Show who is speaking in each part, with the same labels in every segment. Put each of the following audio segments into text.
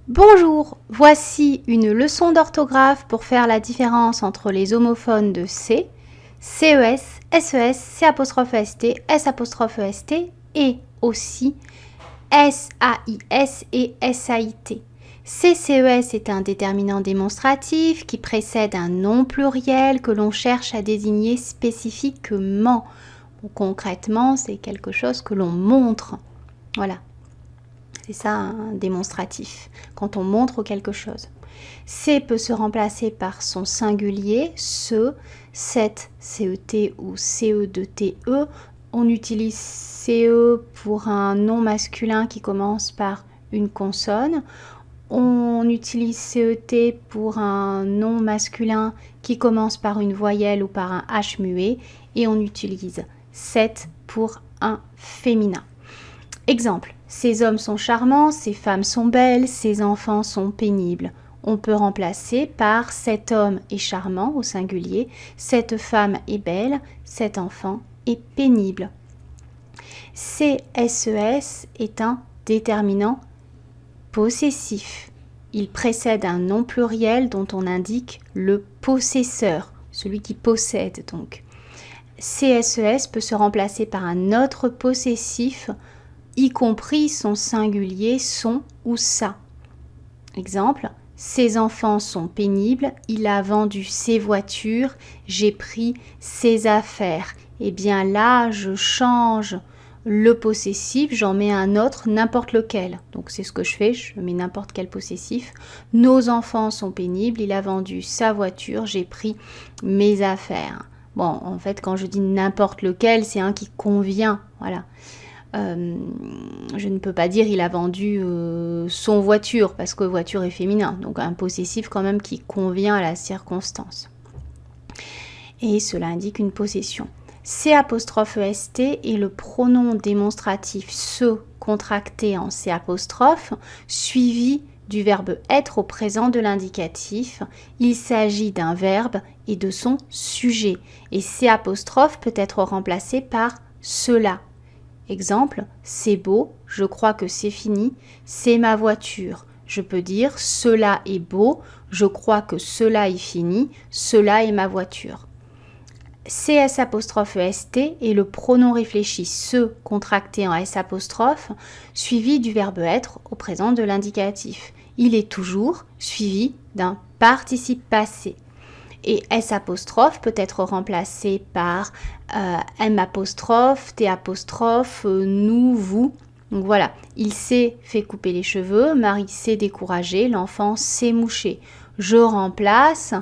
Speaker 1: Bonjour, voici une leçon d'orthographe pour faire la différence entre les homophones de C, CES, SES, C''EST, S''EST et aussi SAIS et SAIT. CCES est un déterminant démonstratif qui précède un nom pluriel que l'on cherche à désigner spécifiquement. Concrètement, c'est quelque chose que l'on montre. Voilà. C'est ça un démonstratif, quand on montre quelque chose. C peut se remplacer par son singulier, ce, cet, CET ou CE2TE. On utilise CE pour un nom masculin qui commence par une consonne. On utilise CET pour un nom masculin qui commence par une voyelle ou par un H muet. Et on utilise cet pour un féminin. Exemple, ces hommes sont charmants, ces femmes sont belles, ces enfants sont pénibles. On peut remplacer par cet homme est charmant au singulier, cette femme est belle, cet enfant est pénible. CSES est un déterminant possessif. Il précède un nom pluriel dont on indique le possesseur, celui qui possède donc. CSES peut se remplacer par un autre possessif, y compris son singulier, son ou sa. Exemple, ses enfants sont pénibles, il a vendu ses voitures, j'ai pris ses affaires. Eh bien là, je change le possessif, j'en mets un autre, n'importe lequel. Donc c'est ce que je fais, je mets n'importe quel possessif. Nos enfants sont pénibles, il a vendu sa voiture, j'ai pris mes affaires. Bon, en fait, quand je dis n'importe lequel, c'est un qui convient, voilà. Je ne peux pas dire il a vendu son voiture parce que voiture est féminin, donc un possessif quand même qui convient à la circonstance. Et cela indique une possession. C''EST est le pronom démonstratif se contracté en C'', suivi du verbe être au présent de l'indicatif. Il s'agit d'un verbe et de son sujet. Et C' peut être remplacé par cela. Exemple, c'est beau, je crois que c'est fini, c'est ma voiture. Je peux dire cela est beau, je crois que cela est fini, cela est ma voiture. CS''EST est le pronom réfléchi se contracté en S', suivi du verbe être au présent de l'indicatif. Il est toujours suivi d'un participe passé. Et S' peut être remplacé par M', T', nous, vous. Donc voilà, il s'est fait couper les cheveux, Marie s'est découragée, l'enfant s'est mouché. Je remplace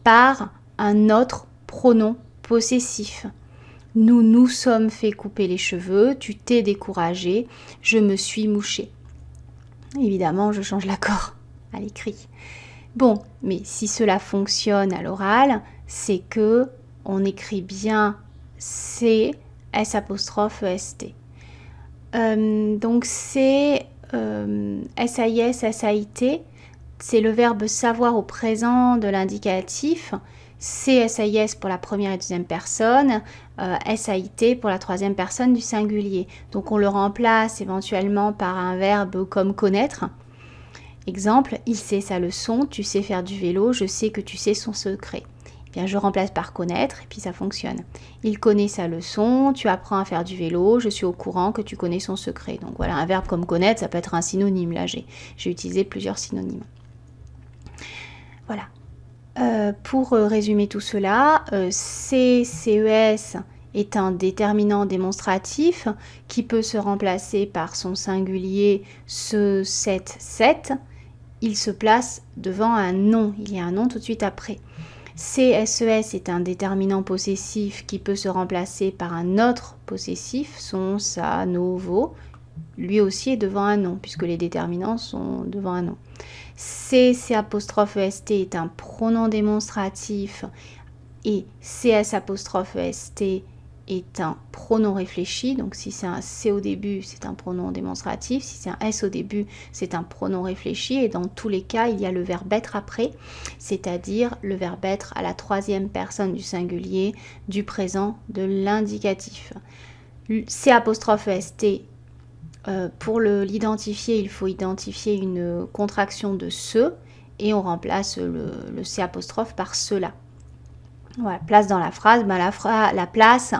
Speaker 1: par un autre pronom possessif. Nous nous sommes fait couper les cheveux, tu t'es découragé, je me suis mouché. Évidemment, je change l'accord à l'écrit. Bon, mais si cela fonctionne à l'oral, c'est que on écrit bien C, S''EST. Donc c'est SAIS, SAIT, c'est le verbe savoir au présent de l'indicatif. C, SAIS pour la première et deuxième personne, SAIT pour la troisième personne du singulier. Donc on le remplace éventuellement par un verbe comme connaître. Exemple, il sait sa leçon, tu sais faire du vélo, je sais que tu sais son secret. Eh bien, je remplace par connaître et puis ça fonctionne. Il connaît sa leçon, tu apprends à faire du vélo, je suis au courant que tu connais son secret. Donc voilà, un verbe comme connaître, ça peut être un synonyme. Là, j'ai utilisé plusieurs synonymes. Voilà. Pour résumer tout cela, CES est un déterminant démonstratif qui peut se remplacer par son singulier ce, cette. Il se place devant un nom. Il y a un nom tout de suite après. CSES est un déterminant possessif qui peut se remplacer par un autre possessif, son, sa, nos, vos. Lui aussi est devant un nom, puisque les déterminants sont devant un nom. C'EST est un pronom démonstratif et CS''EST est un pronom réfléchi. Donc si c'est un C au début, c'est un pronom démonstratif. Si c'est un S au début, c'est un pronom réfléchi. Et dans tous les cas, il y a le verbe être après, c'est-à-dire le verbe être à la troisième personne du singulier du présent de l'indicatif. C'EST Pour l'identifier, il faut identifier une contraction de ce et on remplace le C apostrophe par cela. Voilà, place dans la phrase, ben la place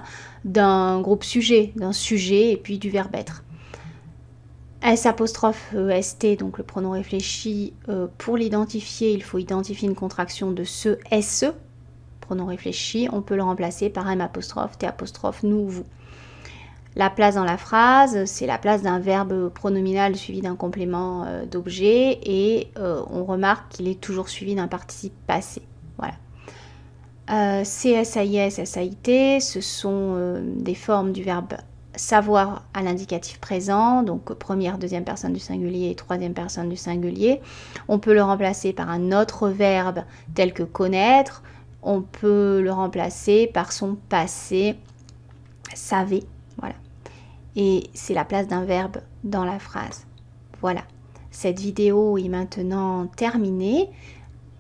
Speaker 1: d'un groupe sujet, d'un sujet et puis du verbe être. S apostrophe ST, donc le pronom réfléchi, pour l'identifier, il faut identifier une contraction de ce SE, pronom réfléchi, on peut le remplacer par M apostrophe, T apostrophe, nous, vous. La place dans la phrase, c'est la place d'un verbe pronominal suivi d'un complément d'objet et on remarque qu'il est toujours suivi d'un participe passé. Voilà. CSAIS, SAIT, ce sont des formes du verbe savoir à l'indicatif présent, donc première, deuxième personne du singulier et troisième personne du singulier. On peut le remplacer par un autre verbe tel que connaître. On peut le remplacer par son passé, savait. Voilà. Et c'est la place d'un verbe dans la phrase. Voilà. Cette vidéo est maintenant terminée.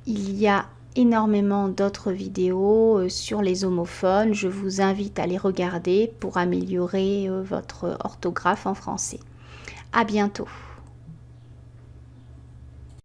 Speaker 1: Il y a énormément d'autres vidéos sur les homophones. Je vous invite à les regarder pour améliorer votre orthographe en français. À bientôt.